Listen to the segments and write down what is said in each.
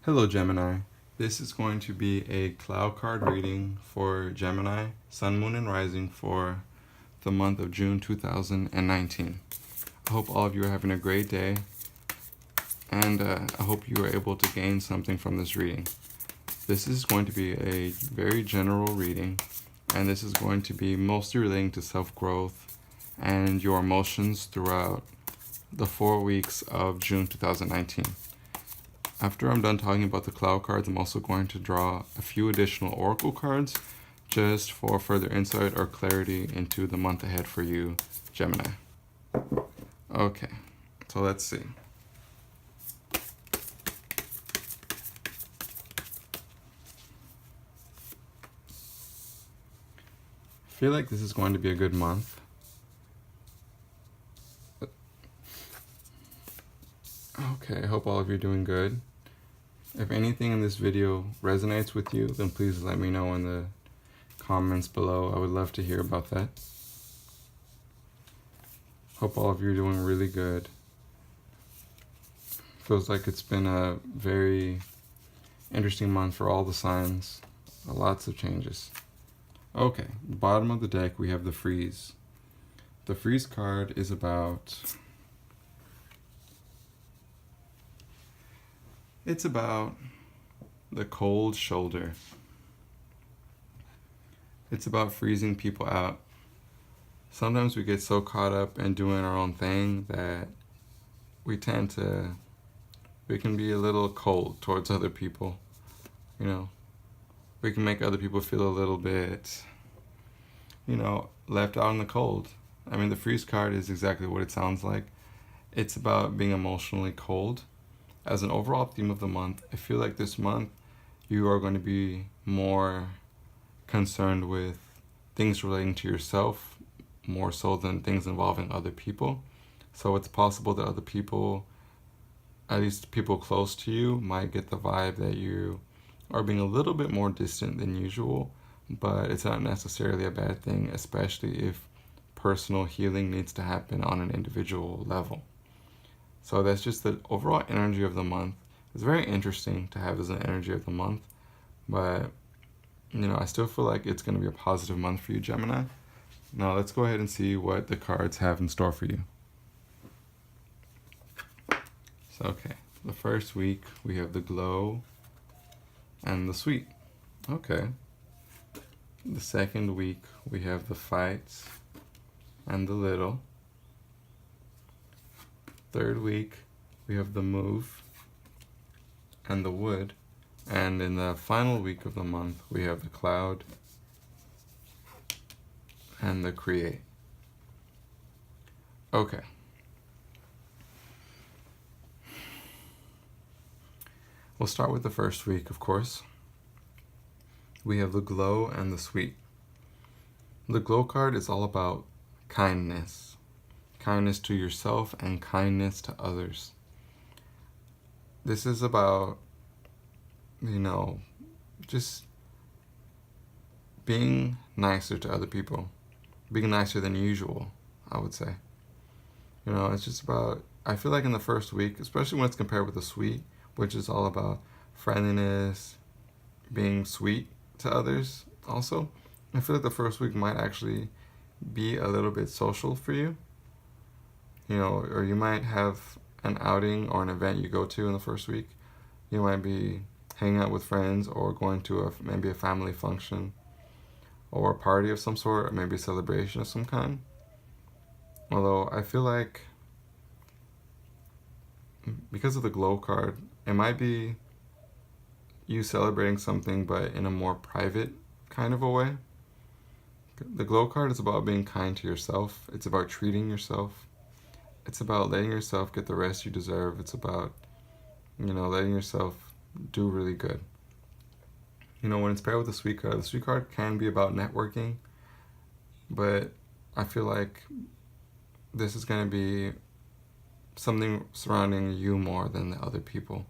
Hello Gemini, this is going to be a Clow card reading for Gemini, Sun, Moon, and Rising for the month of June 2019. I hope all of you are having a great day, and I hope you are able to gain something from this reading. This is going to be a very general reading, and this is going to be mostly relating to self-growth and your emotions throughout the 4 weeks of June 2019. After I'm done talking about the Clow cards, I'm also going to draw a few additional Oracle cards just for further insight or clarity into the month ahead for you, Gemini. Okay, so let's see. I feel like this is going to be a good month. Okay, I hope all of you are doing good. If anything in this video resonates with you, then please let me know in the comments below. I would love to hear about that. Hope all of you are doing really good. Feels like it's been a very interesting month for all the signs. Lots of changes. Okay, bottom of the deck we have the Freeze. The Freeze card is about... It's about the cold shoulder. It's about freezing people out. Sometimes we get so caught up in doing our own thing that we can be a little cold towards other people. You know, we can make other people feel a little bit, left out in the cold. I mean, the Freeze card is exactly what it sounds like. It's about being emotionally cold. As an overall theme of the month, I feel like this month you are going to be more concerned with things relating to yourself more so than things involving other people. So it's possible that other people, at least people close to you, might get the vibe that you are being a little bit more distant than usual, but it's not necessarily a bad thing, especially if personal healing needs to happen on an individual level. So that's just the overall energy of the month. It's very interesting to have as an energy of the month, but I still feel like it's going to be a positive month for you, Gemini. Now let's go ahead and see what the cards have in store for you. So, okay, the first week we have the Glow and the Sweet. Okay. The second week we have the Fight and the Little. Third week, we have the Move and the Wood. And in the final week of the month, we have the Cloud and the Create. Okay. We'll start with the first week, of course. We have the Glow and the Sweet. The Glow card is all about kindness. Kindness to yourself and kindness to others. This is about, just being nicer to other people. Being nicer than usual, I would say. It's just about, I feel like in the first week, especially when it's compared with the Sweet, which is all about friendliness, being sweet to others also, I feel like the first week might actually be a little bit social for you. Or you might have an outing or an event you go to in the first week. You might be hanging out with friends or going to maybe a family function or a party of some sort, or maybe a celebration of some kind. Although I feel like because of the Glow card, it might be you celebrating something but in a more private kind of a way. The Glow card is about being kind to yourself. It's about treating yourself. It's about letting yourself get the rest you deserve. It's about, letting yourself do really good. When it's paired with the Sweet card can be about networking, but I feel like this is going to be something surrounding you more than the other people.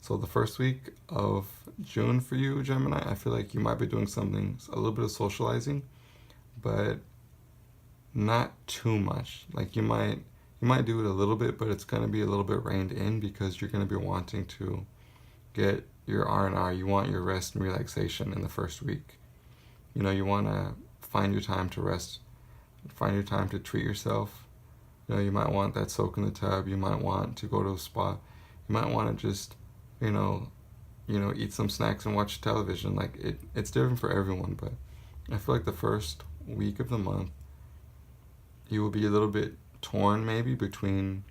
So the first week of June for you, Gemini, I feel like you might be doing something, a little bit of socializing, but not too much. Like you might do it a little bit, but it's going to be a little bit reined in because you're going to be wanting to get your R&R. You want your rest and relaxation in the first week. You know, you want to find your time to rest, find your time to treat yourself. You know, you might want that soak in the tub. You might want to go to a spa. You might want to just, you know, eat some snacks and watch television. Like, it's different for everyone, but I feel like the first week of the month, you will be a little bit torn maybe between,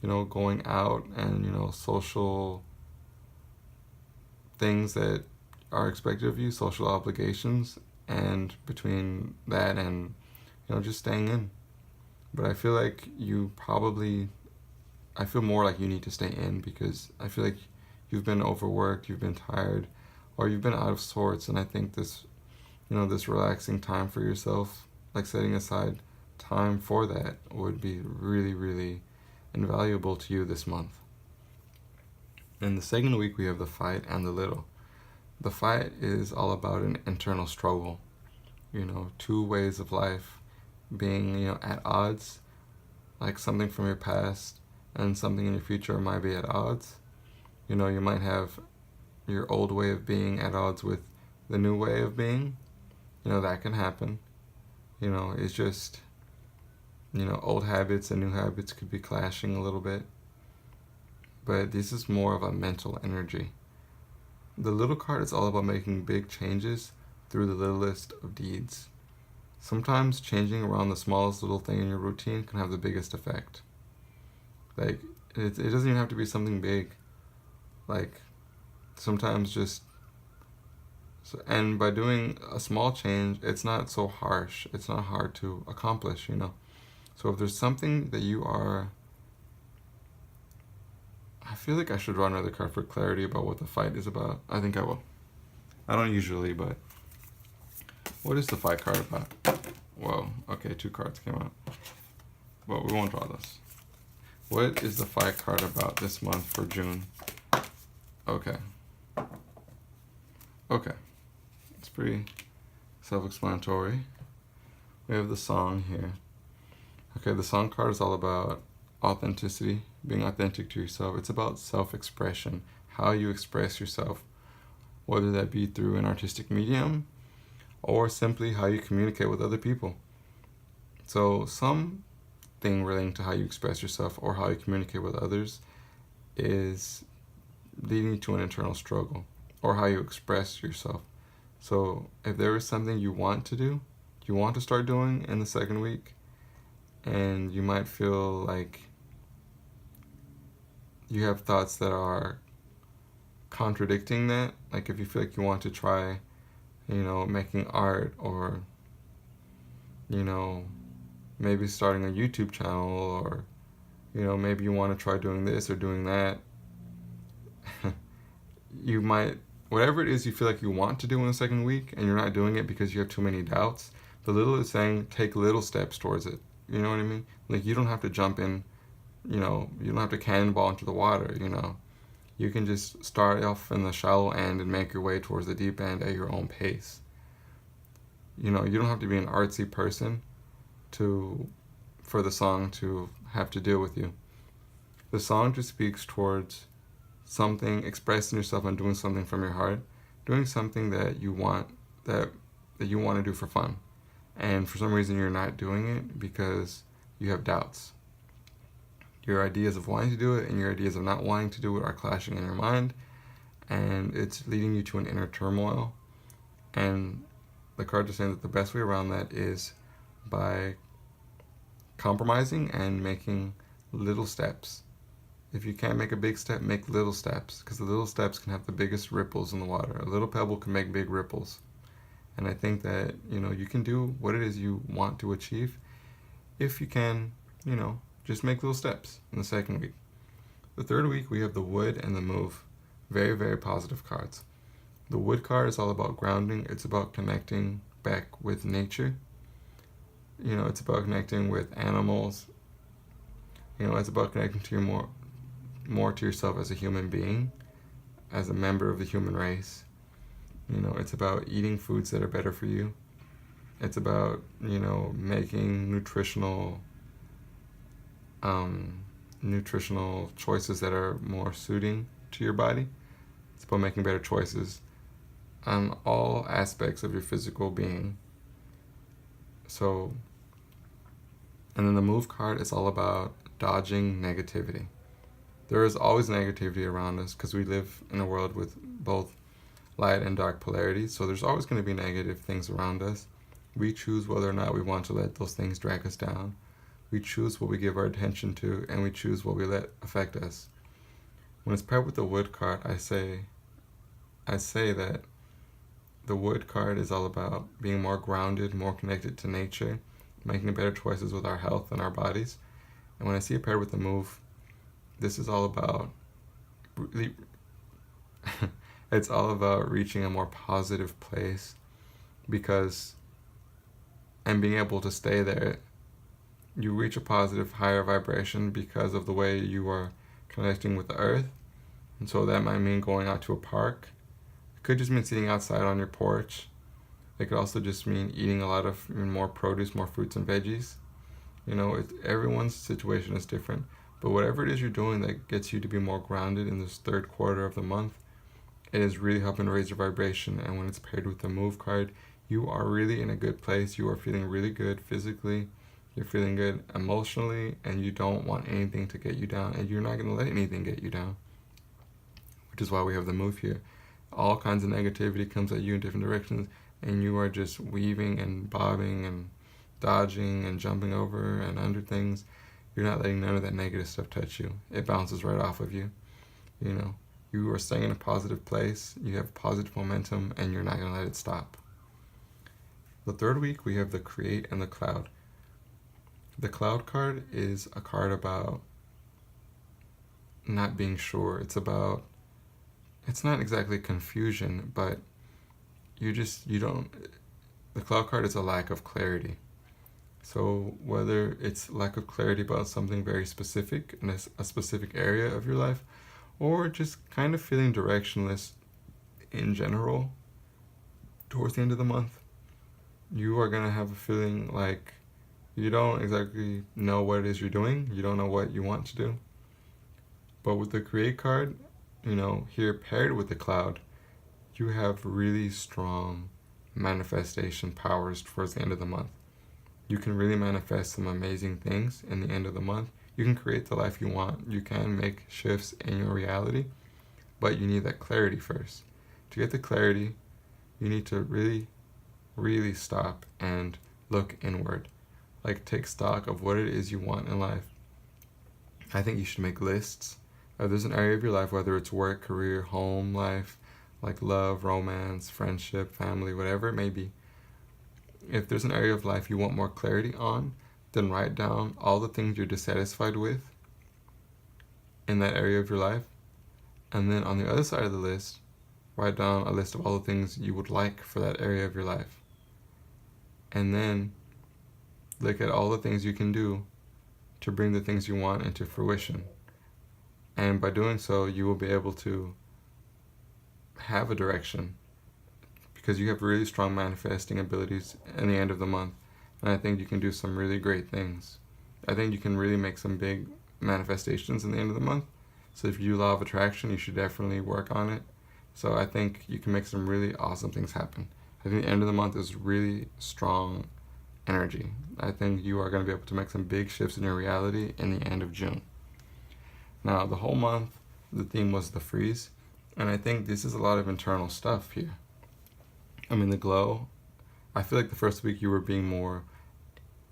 you know, going out and, you know, social things that are expected of you, social obligations, and between that and, you know, just staying in. But I feel like I feel more like you need to stay in, because I feel like you've been overworked, you've been tired, or you've been out of sorts, and I think this, you know, this relaxing time for yourself, like setting aside time for that, would be really, really invaluable to you this month. In the second week, we have the fight and the little. The fight is all about an internal struggle, you know, two ways of life being, you know, at odds, like something from your past and something in your future might be at odds. You know, you might have your old way of being at odds with the new way of being. You know, that can happen. You know, it's just, you know, old habits and new habits could be clashing a little bit. But this is more of a mental energy. The little card is all about making big changes through the littlest of deeds. Sometimes changing around the smallest little thing in your routine can have the biggest effect. Like, it doesn't even have to be something big. Like, sometimes just, and by doing a small change, it's not so harsh. It's not hard to accomplish, you know. So if there's something that you are, I feel like I should draw another card for clarity about what the fight is about. I think I will. I don't usually, but what is the fight card about? Whoa, okay, 2 cards came out. Well, we won't draw this. What is the fight card about this month for June? Okay. Okay. It's pretty self-explanatory. We have the song here. Okay, the song card is all about authenticity, being authentic to yourself. It's about self-expression, how you express yourself, whether that be through an artistic medium or simply how you communicate with other people. So something relating to how you express yourself or how you communicate with others is leading to an internal struggle, or how you express yourself. So if there is something you want to do, you want to start doing in the second week, and you might feel like you have thoughts that are contradicting that, like if you feel like you want to try, you know, making art, or, you know, maybe starting a YouTube channel, or, you know, maybe you want to try doing this or doing that, you might, whatever it is you feel like you want to do in the second week and you're not doing it because you have too many doubts, the little is saying take little steps towards it. You know what I mean? Like, you don't have to jump in, you know, you don't have to cannonball into the water, you know. You can just start off in the shallow end and make your way towards the deep end at your own pace. You know, you don't have to be an artsy person for the song to have to deal with you. The song just speaks towards something, expressing yourself and doing something from your heart, doing something that you want, that you want to do for fun. And for some reason you're not doing it because you have doubts. Your ideas of wanting to do it and your ideas of not wanting to do it are clashing in your mind, and it's leading you to an inner turmoil. And the card is saying that the best way around that is by compromising and making little steps. If you can't make a big step, make little steps, because the little steps can have the biggest ripples in the water. A little pebble can make big ripples. And I think that, you know, you can do what it is you want to achieve if you can, you know, just make little steps in the second week. The third week, we have the wood and the move. Very, very positive cards. The wood card is all about grounding. It's about connecting back with nature. You know, it's about connecting with animals. You know, it's about connecting to your more to yourself as a human being, as a member of the human race. You know, it's about eating foods that are better for you. It's about, you know, making nutritional choices that are more suiting to your body. It's about making better choices on all aspects of your physical being. So, and then the move card is all about dodging negativity. There is always negativity around us because we live in a world with both light and dark polarities. So there's always going to be negative things around us. We choose whether or not we want to let those things drag us down. We choose what we give our attention to, and we choose what we let affect us. When it's paired with the wood card, I say that the wood card is all about being more grounded, more connected to nature, making better choices with our health and our bodies. And when I see it paired with the move, this is all about really it's all about reaching a more positive place, because and being able to stay there. You reach a positive, higher vibration because of the way you are connecting with the earth. And so that might mean going out to a park. It could just mean sitting outside on your porch. It could also just mean eating a lot of more produce, more fruits and veggies. Everyone's situation is different. But whatever it is you're doing that gets you to be more grounded in this third quarter of the month, it is really helping to raise your vibration. And when it's paired with the move card, you are really in a good place. You are feeling really good physically. You're feeling good emotionally, and you don't want anything to get you down, and you're not going to let anything get you down, which is why we have the move here. All kinds of negativity comes at you in different directions, and you are just weaving and bobbing and dodging and jumping over and under things. You're not letting none of that negative stuff touch you. It bounces right off of you. You are staying in a positive place, you have positive momentum, and you're not going to let it stop. The third week, we have the Create and the Cloud. The Cloud card is a card about not being sure. It's not exactly confusion, but the Cloud card is a lack of clarity. So whether it's lack of clarity about something very specific in a specific area of your life, or just kind of feeling directionless in general towards the end of the month, you are going to have a feeling like you don't exactly know what it is you're doing. You don't know what you want to do. But with the Create card, here paired with the Cloud, you have really strong manifestation powers towards the end of the month. You can really manifest some amazing things in the end of the month. You can create the life you want. You can make shifts in your reality, but you need that clarity first. To get the clarity, you need to really, really stop and look inward. Take stock of what it is you want in life. I think you should make lists. If there's an area of your life, whether it's work, career, home life, like love, romance, friendship, family, whatever it may be, if there's an area of life you want more clarity on, then write down all the things you're dissatisfied with in that area of your life. And then on the other side of the list, write down a list of all the things you would like for that area of your life. And then look at all the things you can do to bring the things you want into fruition. And by doing so, you will be able to have a direction, because you have really strong manifesting abilities in the end of the month. And I think you can do some really great things. I think you can really make some big manifestations in the end of the month. So if you do law of attraction, you should definitely work on it. So I think you can make some really awesome things happen. I think the end of the month is really strong energy. I think you are going to be able to make some big shifts in your reality in the end of June. Now, the whole month, the theme was the freeze. And I think this is a lot of internal stuff here. The glow, I feel like the first week you were being more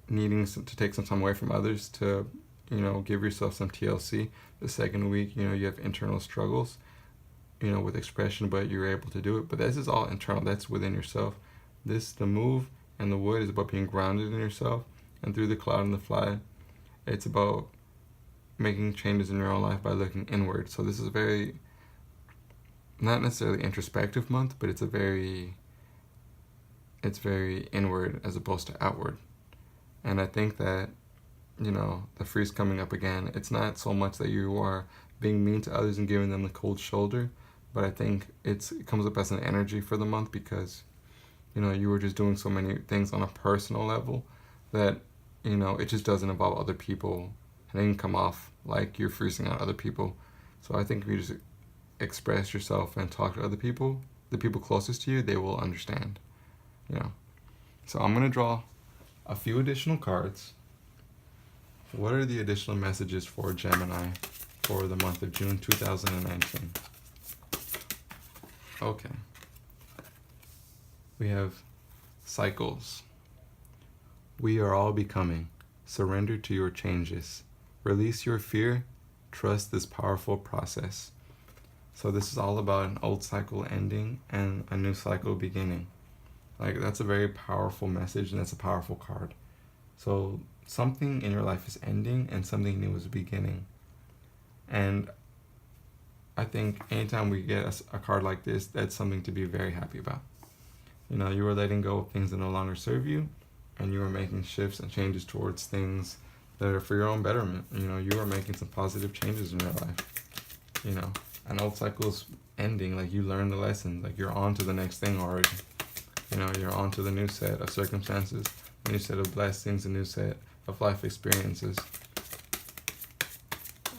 needing to take some time away from others to, give yourself some TLC. The second week, you have internal struggles, with expression, but you're able to do it. But this is all internal. That's within yourself. The move and the wood is about being grounded in yourself. And through the Cloud and the fly, it's about making changes in your own life by looking inward. So this is a very, not necessarily introspective month, but it's very inward as opposed to outward. And I think that, the freeze coming up again, it's not so much that you are being mean to others and giving them the cold shoulder, but I think it comes up as an energy for the month because, you were just doing so many things on a personal level that, it just doesn't involve other people, and it can come off like you're freezing out other people. So I think if you just express yourself and talk to other people, the people closest to you, they will understand. You know. So I'm gonna draw a few additional cards. What are the additional messages for Gemini for the month of June 2019? Okay. We have cycles. We are all becoming. Surrender to your changes. Release your fear. Trust this powerful process. So this is all about an old cycle ending and a new cycle beginning. Like, that's a very powerful message, and that's a powerful card. So something in your life is ending and something new is beginning. And I think anytime we get a card like this, that's something to be very happy about. You know, you are letting go of things that no longer serve you, and you are making shifts and changes towards things that are for your own betterment. You know, you are making some positive changes in your life. You know, an old cycle's ending, like you learn the lesson, like you're on to the next thing already. You know, you're on to the new set of circumstances, a new set of blessings, a new set of life experiences.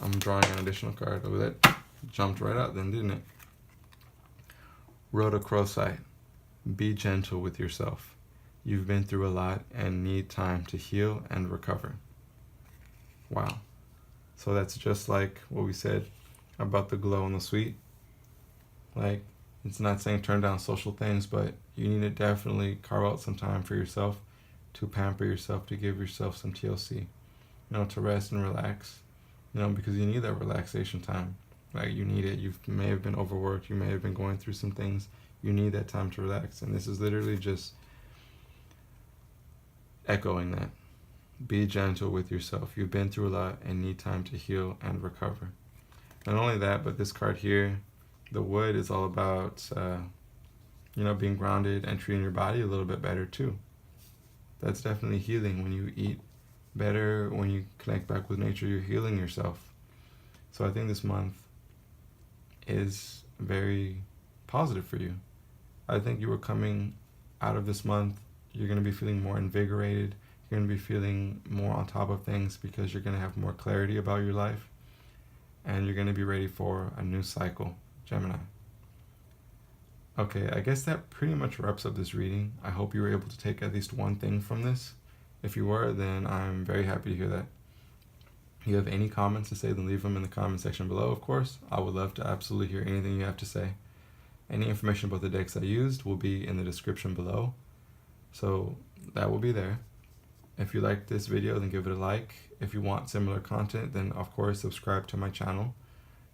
I'm drawing an additional card. Oh, that jumped right out then, didn't it? Rhodochrosite. Be gentle with yourself. You've been through a lot and need time to heal and recover. Wow. So that's just like what we said about the glow and the sweet. Like, it's not saying turn down social things, but you need to definitely carve out some time for yourself, to pamper yourself, to give yourself some TLC, you know, to rest and relax, you know, because you need that relaxation time. Like, you need it. You may have been overworked. You may have been going through some things. You need that time to relax. And this is literally just echoing that. Be gentle with yourself. You've been through a lot and need time to heal and recover. Not only that, but this card here, the wood, is all about, you know, being grounded and treating your body a little bit better too. That's definitely healing. When you eat better, when you connect back with nature, you're healing yourself. So I think this month is very positive for you. I think you are coming out of this month, you're going to be feeling more invigorated. You're going to be feeling more on top of things because you're going to have more clarity about your life. And you're going to be ready for a new cycle, Gemini. Okay, I guess that pretty much wraps up this reading. I hope you were able to take at least one thing from this. If you were, then I'm very happy to hear that. If you have any comments to say, then leave them in the comment section below, of course. I would love to absolutely hear anything you have to say. Any information about the decks I used will be in the description below. So that will be there. If you liked this video, then give it a like. If you want similar content, then of course subscribe to my channel.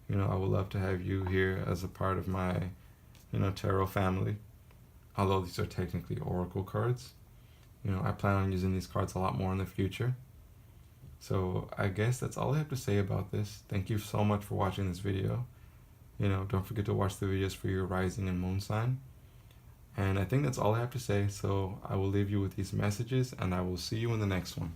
You know, I would love to have you here as a part of my, you know, tarot family. Although these are technically oracle cards. You know, I plan on using these cards a lot more in the future. So I guess that's all I have to say about this. Thank you so much for watching this video. You know, don't forget to watch the videos for your rising and moon sign. And I think that's all I have to say. So I will leave you with these messages, and I will see you in the next one.